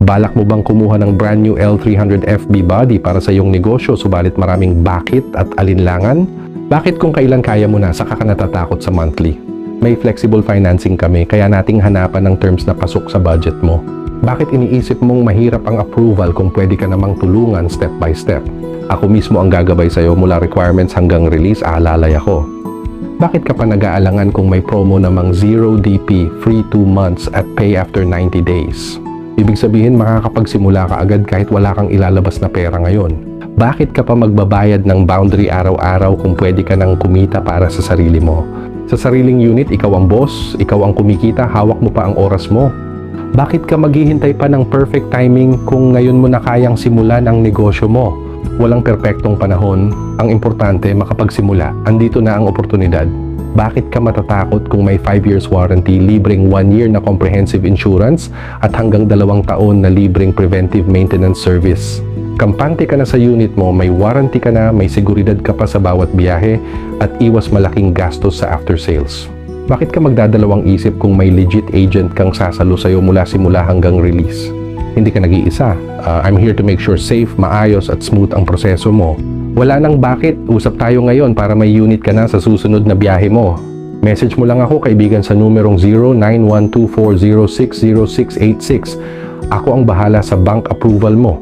Balak mo bang kumuha ng brand new L300 FB body para sa iyong negosyo subalit maraming bakit at alinlangan? Bakit kung kailan kaya mo na saka ka natatakot sa monthly? May flexible financing kami kaya nating hanapan ng terms na pasok sa budget mo. Bakit iniisip mong mahirap ang approval kung pwede ka namang tulungan step by step? Ako mismo ang gagabay sa'yo mula requirements hanggang release, aalalay ako. Bakit ka pa nag-aalangan kung may promo namang 0 DP, free 2 months at pay after 90 days? Ibig sabihin makakapagsimula ka agad kahit wala kang ilalabas na pera ngayon. Bakit ka pa magbabayad ng boundary araw-araw kung pwede ka nang kumita para sa sarili mo? Sa sariling unit, ikaw ang boss, ikaw ang kumikita, hawak mo pa ang oras mo. Bakit ka maghihintay pa ng perfect timing kung ngayon mo na kayang simulan ang negosyo mo? Walang perpektong panahon, ang importante makapagsimula, andito na ang oportunidad. Bakit ka matatakot kung may 5 years warranty, libreng 1 year na comprehensive insurance at hanggang 2 taon na libreng preventive maintenance service? Kampante ka na sa unit mo, may warranty ka na, may seguridad ka pa sa bawat biyahe at iwas malaking gastos sa after sales. Bakit ka magdadalawang isip kung may legit agent kang sasalo sa'yo mula simula hanggang release? Hindi ka nag-iisa. I'm here to make sure safe, maayos at smooth ang proseso mo. Wala nang bakit, usap tayo ngayon para may unit ka na sa susunod na biyahe mo. Message mo lang ako kaibigan sa numerong 091240606686. Ako ang bahala sa bank approval mo.